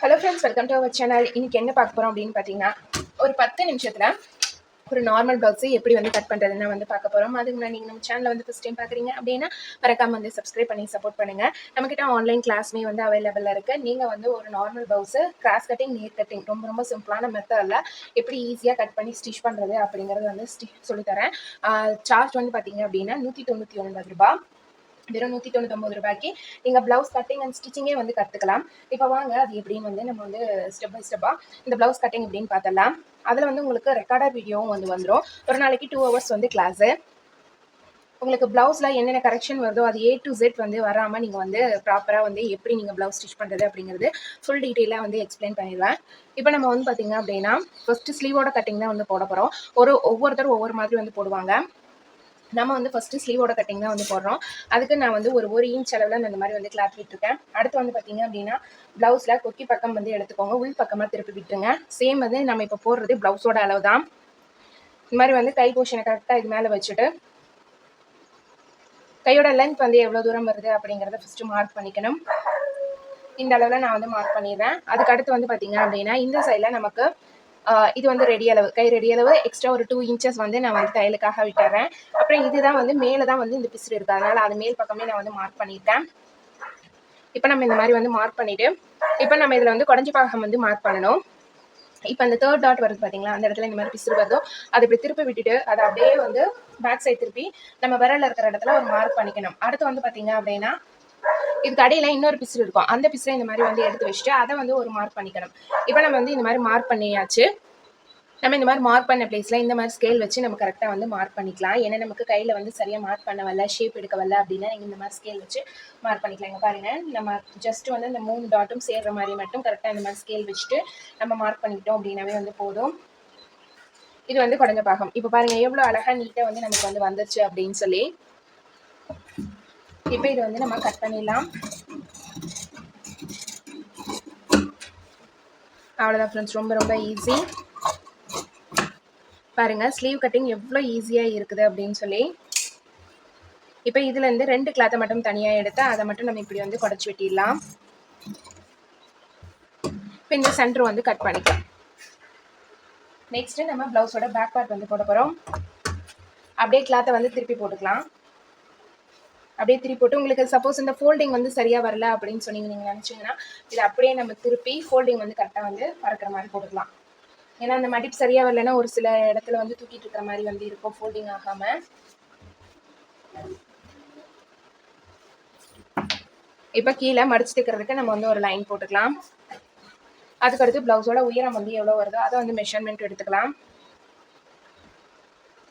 Hello friends, welcome to our channel. இன்னைக்கு என்ன பார்க்க போகிறோம் அப்படின்னு பார்த்தீங்கன்னா, ஒரு 10 நிமிஷத்தில் ஒரு நார்மல் ப்ளவுஸை எப்படி வந்து கட் பண்ணுறதுன்னு வந்து பார்க்க போகிறோம். அதுக்கு முன்னாடி நீங்கள் நம்ம சேனலை வந்து ஃபஸ்ட் டைம் பார்க்குறீங்க அப்படின்னா மறக்காம வந்து சப்ஸ்கிரைப் பண்ணி சப்போர்ட் பண்ணுங்கள். நம்மக்கிட்ட ஆன்லைன் கிளாஸுமே வந்து அவைலபிளாக இருக்குது. நீங்கள் வந்து ஒரு நார்மல் ப்ளவுஸு கிராஸ் கட்டிங், நீர் கட்டிங் ரொம்ப சிம்பிளான மெத்தடில் எப்படி ஈஸியாக கட் பண்ணி ஸ்டிச் பண்ணுறது அப்படிங்கிறது வந்து சொல்லித்தரேன். சார்ஜ் வந்து பார்த்தீங்க அப்படின்னா 199 ரூபா. வெறும் 199 ரூபாய்க்கு நீங்கள் ப்ளவுஸ் கட்டிங் அண்ட் ஸ்டிச்சிங்கே வந்து கற்றுக்கலாம். இப்போ வாங்க அது எப்படின்னு வந்து நம்ம வந்து ஸ்டெப் பை ஸ்டெப்பாக இந்த ப்ளவுஸ் கட்டிங் எப்படின்னு பார்த்தலாம். அதில் வந்து உங்களுக்கு ரெக்கார்டர் வீடியோவும் வந்து வந்துடும். ஒரு நாளைக்கு 2 hours வந்து கிளாஸு. உங்களுக்கு ப்ளவுஸில் என்னென்ன கரெக்ஷன் வருதோ அது A to Z வந்து வராமல் நீங்கள் வந்து ப்ராப்பராக வந்து எப்படி நீங்கள் ப்ளவுஸ் ஸ்டிச் பண்ணுறது அப்படிங்கிறது ஃபுல் டீட்டெயிலாக வந்து எக்ஸ்பிளைன் பண்ணிடுவேன். இப்போ நம்ம வந்து பார்த்திங்க அப்படின்னா ஃபஸ்ட்டு ஸ்லீவோட கட்டிங் தான் வந்து போட போகிறோம். ஒவ்வொருத்தரும் ஒவ்வொரு மாதிரி வந்து போடுவாங்க. நம்ம வந்து ஃபஸ்ட்டு ஸ்லீவோட கட்டிங் தான் வந்து போடுறோம். அதுக்கு நான் வந்து ஒரு இன்ச் அளவில் நான் இந்த மாதிரி வந்து கிளாத் விட்டுருக்கேன். அடுத்து வந்து பார்த்தீங்க அப்படின்னா ப்ளவுஸில் கொக்கி பக்கம் வந்து எடுத்துக்கோங்க, உள் பக்கமாக திருப்பி விட்டுருங்க. சேம் வந்து நம்ம இப்போ போடுறது ப்ளவுஸோட அளவு தான். இந்த மாதிரி வந்து கை போர்ஷனை கரெக்டாக இது மேலே வச்சுட்டு கையோட லென்த் வந்து எவ்வளோ தூரம் வருது அப்படிங்கிறத ஃபஸ்ட்டு மார்க் பண்ணிக்கணும். இந்த அளவில் நான் வந்து மார்க் பண்ணிடுறேன். அதுக்கு அடுத்து வந்து பார்த்தீங்க அப்படின்னா இந்த சைடில் நமக்கு இது வந்து ரெடி அளவு, கை ரெடி அளவு எக்ஸ்ட்ரா ஒரு 2 inches வந்து நான் வந்து தையலுக்காக விட்டுறேன். அப்புறம் இதுதான் வந்து மேலே தான் வந்து இந்த பிசுறு இருக்குது, அதனால் அது மேல் பக்கமே நான் வந்து மார்க் பண்ணியிருக்கேன். இப்போ நம்ம இந்த மாதிரி வந்து மார்க் பண்ணிவிட்டு இப்போ நம்ம இதில் வந்து குடஞ்சி பாகம் வந்து மார்க் பண்ணணும். இப்போ அந்த 3rd டாட் வருது பார்த்தீங்களா, அந்த இடத்துல இந்த மாதிரி பிசுறு வருதோ அதை இப்படி திருப்பி விட்டுட்டு அதை அப்படியே வந்து பேக் சைட் திருப்பி நம்ம விரலில் இருக்கிற இடத்துல ஒரு மார்க் பண்ணிக்கணும். அடுத்து வந்து பார்த்தீங்க அப்படின்னா இதுக்கு அடியில் இன்னொரு பிசுறு இருக்கும், அந்த பிசுரை இந்த மாதிரி வந்து எடுத்து வச்சுட்டு அதை வந்து ஒரு மார்க் பண்ணிக்கணும். இப்போ நம்ம வந்து இந்த மாதிரி மார்க் பண்ணியாச்சு. நம்ம இந்த மாதிரி மார்க் பண்ண பிளேஸில் இந்த மாதிரி ஸ்கேல் வச்சு நம்ம கரெக்டாக வந்து மார்க் பண்ணிக்கலாம். ஏன்னா நமக்கு கையில் வந்து சரியாக மார்க் பண்ண வரல, ஷேப் எடுக்க வரல அப்படின்னா நீங்கள் இந்த மாதிரி ஸ்கேல் வச்சு மார்க் பண்ணிக்கலாம். இங்கே பாருங்கள், நம்ம ஜஸ்ட் வந்து இந்த 3 டாட்டும் சேர்கிற மாதிரி மட்டும் கரெக்டாக இந்த மாதிரி ஸ்கேல் வச்சுட்டு நம்ம மார்க் பண்ணிக்கிட்டோம் அப்படின்னாவே வந்து போதும். இது வந்து குடஞ்ச பாகம். இப்போ பாருங்கள் எவ்வளோ அழகாக நீட்டாக வந்து நமக்கு வந்து வந்துருச்சு அப்படின்னு சொல்லி. இப்போ இது வந்து நம்ம கட் பண்ணிடலாம். அவ்வளோதான் ஃப்ரெண்ட்ஸ், ரொம்ப ஈஸி. பாருங்கள் ஸ்லீவ் கட்டிங் எவ்வளோ ஈஸியாக இருக்குது அப்படின்னு சொல்லி. இப்போ இதுலேருந்து 2 கிளாத்தை மட்டும் தனியாக எடுத்து அதை மட்டும் நம்ம இப்படி வந்து குடச்சி வெட்டிடலாம். இப்போ இந்த சென்டர் வந்து கட் பண்ணிக்கலாம். நெக்ஸ்ட்டு நம்ம ப்ளவுஸோட பேக் பார்ட் வந்து போட போகிறோம். அப்படியே கிளாத்தை வந்து திருப்பி போட்டுக்கலாம். அப்படியே திருப்பி போட்டு உங்களுக்கு சப்போஸ் இந்த ஃபோல்டிங் வந்து சரியாக வரல அப்படின்னு சொன்னீங்க நீங்கள் நினச்சிங்கன்னா இதை அப்படியே நம்ம திருப்பி ஃபோல்டிங் வந்து கரெக்டாக வந்து பறக்கிற மாதிரி போட்டுக்கலாம். ஏன்னா அந்த மடிப்பு சரியாக வரலைன்னா ஒரு சில இடத்துல வந்து தூக்கிட்டு இருக்கிற மாதிரி வந்து இருக்கும் ஃபோல்டிங் ஆகாமல். இப்போ கீழே மடிச்சு தைக்கிறதுக்கு நம்ம வந்து ஒரு லைன் போட்டுக்கலாம். அதுக்கடுத்து ப்ளவுஸோட உயரம் வந்து எவ்வளோ வருதோ அதை வந்து மெஷர்மெண்ட் எடுத்துக்கலாம்.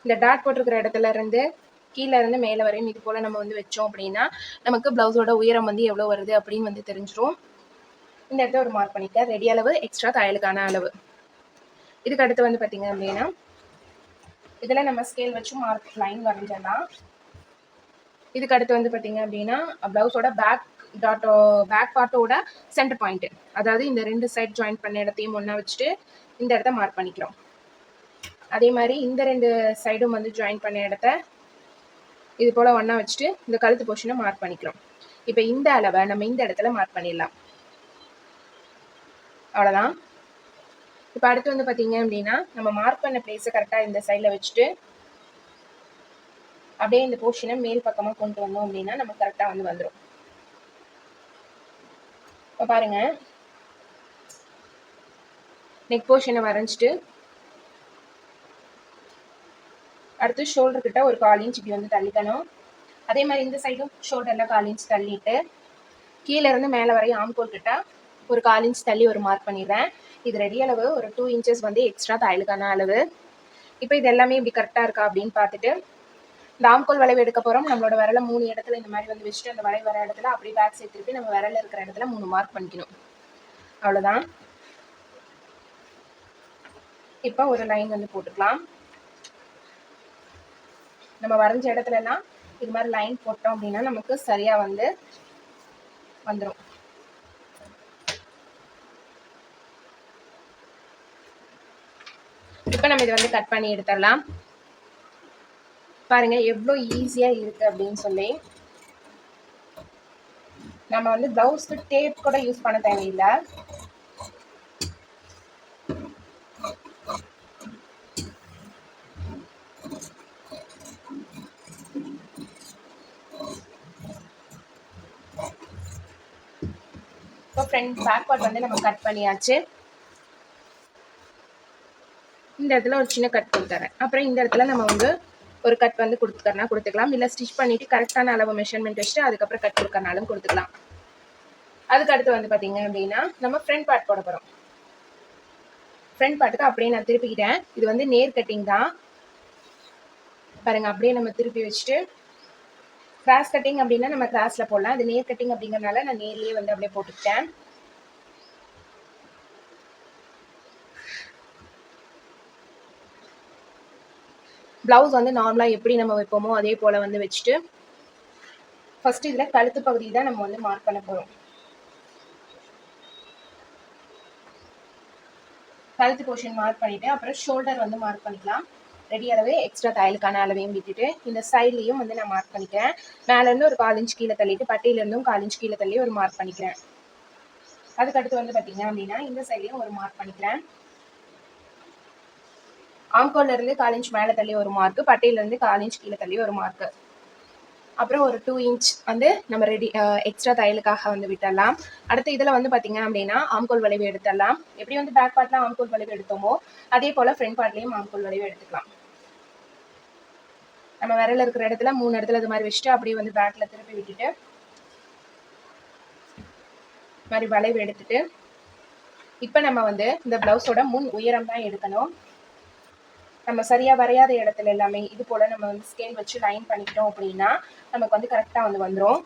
இந்த டாட் போட்டிருக்கிற இடத்துல இருந்து கீழே இருந்து மேலே வரையும் இது போல் நம்ம வந்து வச்சோம் அப்படின்னா நமக்கு ப்ளவுஸோட உயரம் வந்து எவ்வளோ வருது அப்படின்னு வந்து தெரிஞ்சிடும். இந்த இடத்துல ஒரு மார்க் பண்ணிக்க ரெடி அளவு, எக்ஸ்ட்ரா தையலுக்கான அளவு. இதுக்கு அடுத்து வந்து பார்த்தீங்க அப்படின்னா இதில் நம்ம ஸ்கேல் வச்சு மார்க் லைன் வரைஞ்சிடலாம். இதுக்கு அடுத்து வந்து பார்த்தீங்க அப்படின்னா ப்ளவுஸோட பேக் பார்ட்டோட சென்டர் பாயிண்ட், அதாவது இந்த 2 சைட் ஜாயின் பண்ண இடத்தையும் ஒன்றா வச்சுட்டு இந்த இடத்த மார்க் பண்ணிக்கிறோம். அதே மாதிரி இந்த 2 சைடும் வந்து ஜாயின் பண்ண இடத்த இது போல் ஒன்றா வச்சுட்டு இந்த கழுத்து போர்ஷனை மார்க் பண்ணிக்கிறோம். இப்போ இந்த அளவை நம்ம இந்த இடத்துல மார்க் பண்ணிடலாம். அவ்வளோதான். இப்போ அடுத்து வந்து பார்த்தீங்க அப்படின்னா நம்ம மார்க் பண்ண பிளேஸை கரெக்டாக இந்த சைடில் வச்சுட்டு அப்படியே இந்த போர்ஷனை மேல் பக்கமாக கொண்டு வந்தோம் அப்படின்னா நம்ம கரெக்டாக வந்து வந்துடும். இப்போ பாருங்கள், நெக் போர்ஷனை வரைஞ்சிட்டு அடுத்து ஷோல்டர் கிட்ட ஒரு 1/4 inch இப்படி வந்து தள்ளிக்கணும். அதே மாதிரி இந்த சைடும் ஷோல்டரில் 1/4 inch தள்ளிட்டு கீழே இருந்து மேலே வரையும் ஆம்கோல் கிட்ட ஒரு 1/4 inch தள்ளி ஒரு மார்க் பண்ணிடுறேன். இது ரெடி அளவு, ஒரு 2 inches வந்து எக்ஸ்ட்ரா தையலுக்கான அளவு. இப்போ இது எல்லாமே இப்படி கரெக்டாக இருக்கா அப்படின்னு பார்த்துட்டு இந்த ஆம்கோல் வளைவு எடுக்க போகிறோம். நம்மளோட விரலை 3 இடத்துல இந்த மாதிரி வந்து வச்சுட்டு அந்த வளைவு வர இடத்துல அப்படி பேக் சைடு திருப்பி நம்ம விரலில் இருக்கிற இடத்துல 3 மார்க் பண்ணிக்கணும். அவ்வளோதான். இப்போ ஒரு லைன் வந்து போட்டுக்கலாம். நம்ம வரைஞ்ச இடத்துலலாம் இது மாதிரி லைன் போட்டோம் அப்படின்னா நமக்கு சரியாக வந்து வந்துடும். இப்போ நம்ம இதை வந்து கட் பண்ணி எடுத்துடலாம். பாருங்கள் எவ்வளோ ஈஸியாக இருக்குது அப்படின்னு சொல்லி. நம்ம வந்து ப்ளவுஸ்க்கு டேப் கூட யூஸ் பண்ண தேவையில்லை. இப்போ ஃப்ரண்ட் பேக் பார்ட் வந்து நம்ம கட் பண்ணியாச்சு. இந்த இடத்துல ஒரு சின்ன கட் கொடுத்துறேன். அப்புறம் இந்த இடத்துல நம்ம வந்து ஒரு கட் வந்து கொடுத்துக்கலாம். இல்லை ஸ்டிச் பண்ணிட்டு கரெக்டான அளவு மெஷர்மெண்ட் வச்சுட்டு அதுக்கப்புறம் கட் கொடுக்கறனாலும் கொடுத்துக்கலாம். அதுக்கு அடுத்து வந்து பார்த்தீங்க அப்படின்னா நம்ம ஃப்ரண்ட் பார்ட் போட போகிறோம். ஃப்ரண்ட் பார்ட்டுக்கு அப்படியே நான் திருப்பிக்கிட்டேன். இது வந்து நேர் கட்டிங் தான் பாருங்க. அப்படியே நம்ம திருப்பி வச்சுட்டு கிராஸ் கட்டிங் அப்படின்னா நம்ம கிராஸ்ல போடலாம். அது நேர் கட்டிங் அப்படிங்கறதுனால நான் நேர்லயே வந்து அப்படியே போட்டுக்கிட்டேன். பிளவுஸ் வந்து நார்மலா எப்படி நம்ம வைப்போமோ அதே போல வந்து வச்சுட்டு ஃபர்ஸ்ட் இதுல கழுத்து பகுதி தான் நம்ம வந்து மார்க் பண்ண போறோம். கழுத்து போர்ஷன் மார்க் பண்ணிட்டு அப்புறம் ஷோல்டர் வந்து மார்க் பண்ணிக்கலாம். ரெடி அளவு எக்ஸ்ட்ரா தையலுக்கான அளவையும் விட்டுட்டு இந்த சைட்லையும் வந்து நான் மார்க் பண்ணிக்கிறேன். மேலேருந்து ஒரு 1/4 இன்ச் கீழே தள்ளிட்டு பட்டியிலேருந்தும் 1/4 இன்ச் கீழே தள்ளி ஒரு மார்க் பண்ணிக்கிறேன். அதுக்கடுத்து வந்து பார்த்தீங்க அப்படின்னா இந்த சைட்லையும் ஒரு மார்க் பண்ணிக்கிறேன். ஆம்கோல்ல இருந்து 1/4 இன்ச் மேலே தள்ளி ஒரு மார்க், பட்டையிலேருந்து 1/4 இன்ச் கீழே தள்ளி ஒரு மார்க், அப்புறம் ஒரு 2 இன்ச் வந்து நம்ம ரெடி எக்ஸ்ட்ரா தையலுக்காக வந்து விட்டுடலாம். அடுத்து இதில் வந்து பார்த்தீங்க அப்படின்னா ஆம்கோல் வளைவு எடுத்துடலாம். எப்படி வந்து பேக் பார்ட்ல ஆம்கோல் வளைவு எடுத்தோமோ அதே போல் ஃப்ரண்ட் பார்ட்லேயும் ஆம்கோல் வளைவு எடுத்துக்கலாம். நம்ம விரல இருக்கிற இடத்துல 3 இடத்துல இது மாதிரி வச்சுட்டு அப்படியே வந்து பேக்ல திருப்பி விட்டுட்டு மாதிரி வளைவு எடுத்துட்டு இப்போ நம்ம வந்து இந்த பிளவுஸோட முன் உயரம் தான் எடுக்கணும். நம்ம சரியா வரையாத இடத்துல எல்லாமே இது போல நம்ம வந்து ஸ்கேல் வச்சு லைன் பண்ணிக்கிட்டோம் அப்படின்னா நமக்கு வந்து கரெக்டா வந்து வந்துடும்.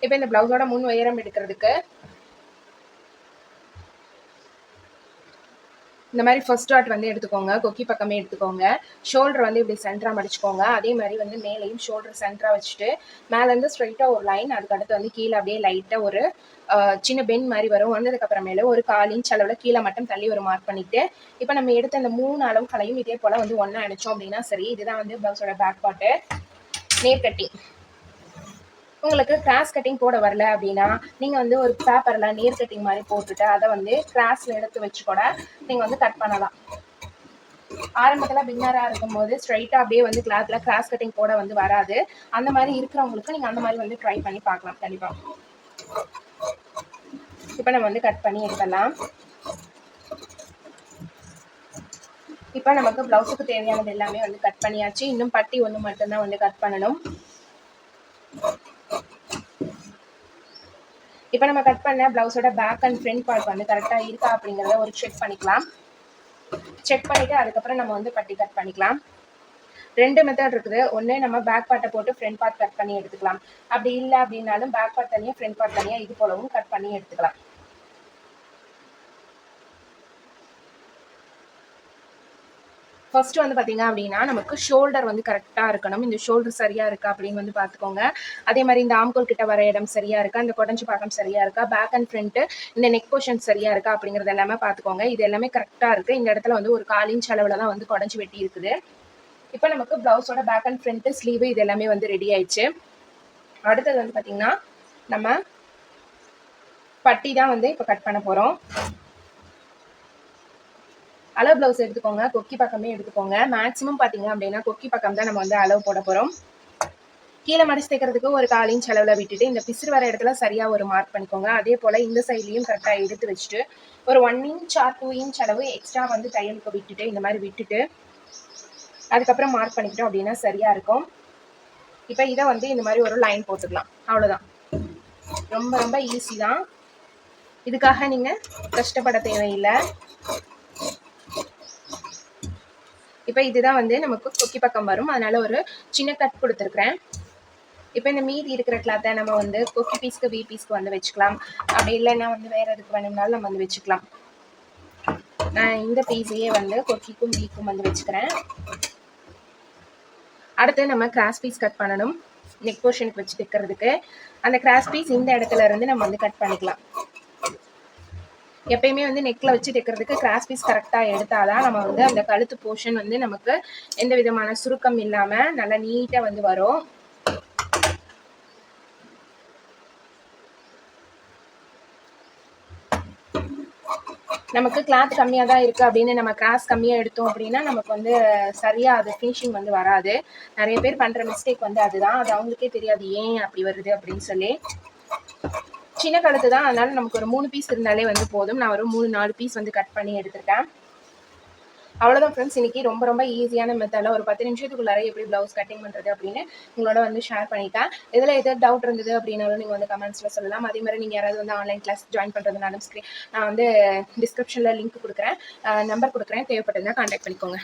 இப்போ இந்த பிளவுஸோட முன் உயரம் எடுக்கிறதுக்கு இந்த மாதிரி ஃபர்ஸ்ட் டாட் வந்து எடுத்துக்கோங்க. கொக்கி பக்கமே எடுத்துக்கோங்க. ஷோல்டர் வந்து இப்படி சென்டரா மடிச்சுக்கோங்க. அதே மாதிரி வந்து மேலையும் ஷோல்டர் சென்டரா வச்சுட்டு மேலேருந்து ஸ்ட்ரைட்டா ஒரு லைன், அதுக்கடுத்து வந்து கீழே அப்படியே லைட்டா ஒரு சின்ன பென் மாதிரி வரும். வந்ததுக்கு அப்புறமேல ஒரு 1/4 இன்ச் அளவுல கீழே மட்டும் தள்ளி ஒரு மார்க் பண்ணிட்டு இப்போ நம்ம எடுத்த அந்த 3 அளவுகளையும் இதே போல வந்து ஒண்ணா அடிச்சோம் அப்படின்னா சரி. இதுதான் வந்து பிளவுஸோட பேக் பார்ட். நேர் கட்டிங். உங்களுக்கு கிராஸ் கட்டிங் போட வரல அப்படின்னா நீங்க வந்து ஒரு பேப்பர்ல நேர் கட்டிங் மாதிரி போட்டுட்டு அதை வந்து கிராஸ்ல எடுத்து வச்சு கூட நீங்க வந்து கட் பண்ணலாம். ஆரம்பத்துல பிகினரா இருக்கும்போது ஸ்ட்ரைட்டா அப்படியே வந்து கிளாத்ல கிராஸ் கட்டிங் போட வந்து வராது. அந்த மாதிரி இருக்கிறவங்களுக்கு நீங்க அந்த மாதிரி வந்து ட்ரை பண்ணி பார்க்கலாம் கண்டிப்பா. இப்போ நம்ம வந்து கட் பண்ணி எடுக்கலாம். இப்போ நமக்கு பிளவுஸுக்கு தேவையானது எல்லாமே வந்து கட் பண்ணியாச்சு. இன்னும் பட்டி ஒன்று மட்டும்தான் வந்து கட் பண்ணணும். இப்போ நம்ம கட் பண்ண பிளவுஸோட பேக் அண்ட் ஃப்ரண்ட் பார்ட் வந்து கரெக்டா இருக்கா அப்படிங்கிறத ஒரு செக் பண்ணிக்கலாம். செக் பண்ணிட்டு அதுக்கப்புறம் நம்ம வந்து பட்டி கட் பண்ணிக்கலாம். 2 மெத்தட் இருக்குது. ஒன்று நம்ம பேக் பார்ட்டை போட்டு ஃப்ரண்ட் பார்ட் கட் பண்ணி எடுத்துக்கலாம். அப்படி இல்லை அப்படின்னாலும் பேக் பார்ட் தனியாக ஃப்ரண்ட் பார்ட் தனியாக இது போலவும் கட் பண்ணி எடுத்துக்கலாம். ஃபர்ஸ்ட் வந்து பார்த்தீங்க அப்படின்னா நமக்கு ஷோல்டர் வந்து கரெக்டாக இருக்கணும். இந்த ஷோல்டர் சரியா இருக்கா அப்படின்னு வந்து பார்த்துக்கோங்க. அதே மாதிரி இந்த ஆம்கோல் கிட்ட வர இடம் சரியா இருக்கா, இந்த கொடஞ்சு பாகம் சரியா இருக்கா, பேக் அண்ட் ஃப்ரண்ட் இந்த நெக் போர்ஷன் சரியா இருக்கா அப்படிங்கிறது எல்லாமே பார்த்துக்கோங்க. இது எல்லாமே கரெக்டாக இருக்கு. இந்த இடத்துல வந்து ஒரு 1/4 இன்ச் அளவில் தான் வந்து கொடஞ்சு வெட்டி இருக்குது. இப்போ நமக்கு பிளவுஸோட பேக் அண்ட் ஃப்ரண்ட் ஸ்லீவ் இது எல்லாமே வந்து ரெடி ஆயிடுச்சு. அடுத்தது வந்து பார்த்தீங்கன்னா நம்ம பட்டி தான் வந்து இப்போ கட் பண்ண போகிறோம். அளவு பிளவுஸ் எடுத்துக்கோங்க. கொக்கி பக்கமே எடுத்துக்கோங்க. மேக்ஸிமம் பார்த்தீங்க அப்படின்னா கொக்கி பக்கம் தான் நம்ம வந்து அளவு போட போகிறோம். கீழே மடிச்சு தைக்கிறதுக்கு ஒரு 1/4 இன்ச் அளவில் விட்டுட்டு இந்த பிசுறு வர இடத்துல சரியாக ஒரு மார்க் பண்ணிக்கோங்க. அதே போல் இந்த சைட்லையும் கரெக்டாக எடுத்து வச்சுட்டு ஒரு 1 இன்ச் ஆர் 2 இன்ச் அளவு எக்ஸ்ட்ரா வந்து தையலுக்கு விட்டுட்டு இந்த மாதிரி விட்டுட்டு அதுக்கப்புறம் மார்க் பண்ணிக்கிட்டோம் அப்படின்னா சரியா இருக்கும். இப்போ இதை வந்து இந்த மாதிரி ஒரு லைன் போட்டுக்கலாம். அவ்வளோதான். ரொம்ப ரொம்ப ஈஸி தான். இதுக்காக நீங்கள் கஷ்டப்பட தேவையில்லை. இப்போ இதுதான் வந்து நமக்கு கொக்கி பக்கம் வரும். அதனால ஒரு சின்ன கட் கொடுத்துருக்குறேன். இப்போ இந்த மீதி இருக்கிற கிளாத்தை நம்ம வந்து கொக்கி பீஸ்க்கு வி பீஸ்க்கு வந்து வச்சுக்கலாம். அப்படி இல்லைன்னா வந்து வேற எதுக்கு வேணும்னாலும் நம்ம வந்து வச்சுக்கலாம். நான் இந்த பீஸையே வந்து கொக்கிக்கும் வீக்கும் வந்து வச்சுக்கிறேன். அடுத்து நம்ம கிராஸ் பீஸ் கட் பண்ணணும். நெக் போர்ஷனுக்கு வச்சு தைக்கிறதுக்கு அந்த கிராஸ் பீஸ் இந்த இடத்துல இருந்து நம்ம வந்து கட் பண்ணிக்கலாம். எப்பயுமே வந்து நெக்ல வச்சு தைக்கிறதுக்கு கிராஸ் பீஸ் கரெக்டாக எடுத்தாதான் நம்ம வந்து அந்த கழுத்து போர்ஷன் வந்து நமக்கு எந்த விதமான சுருக்கம் இல்லாமல் நல்லா நீட்டாக வந்து வரும். நமக்கு கிளாத் கம்மியாக தான் இருக்குது அப்படின்னு நம்ம கிராஸ் கம்மியாக எடுத்தோம் அப்படின்னா நமக்கு வந்து சரியாக அது ஃபினிஷிங் வந்து வராது. நிறைய பேர் பண்ணுற மிஸ்டேக் வந்து அதுதான். அது அவங்களுக்கே தெரியாது ஏன் அப்படி வருது அப்படின்னு சொல்லி. சின்ன கழுத்து தான், அதனால நமக்கு ஒரு 3 பீஸ் இருந்தாலே வந்து போதும். நான் ஒரு 3-4 பீஸ் வந்து கட் பண்ணி எடுத்துருக்கேன். அவ்வளோதான் ஃப்ரெண்ட்ஸ். இன்னைக்கு ரொம்ப ரொம்ப ஈஸியான மெத்தடில் ஒரு 10 நிமிஷத்துக்குள்ளார எப்படி ப்ளவுஸ் கட்டிங் பண்ணுறது அப்படின்னு உங்களோட வந்து ஷேர் பண்ணிட்டேன். இதில் எதாவது டவுட் இருந்தது அப்படின்னாலும் நீங்கள் வந்து கமெண்ட்ஸில் சொல்லலாம். அதே மாதிரி நீங்கள் யாராவது வந்து ஆன்லைன் கிளாஸ் ஜாயின் பண்ணுறதுனாலும் நான் வந்து டிஸ்கிரிப்ஷனில் லிங்க் கொடுக்குறேன், நம்பர் கொடுக்குறேன், தேவைப்பட்டதுன்னா கான்டாக்ட் பண்ணிக்கோங்க.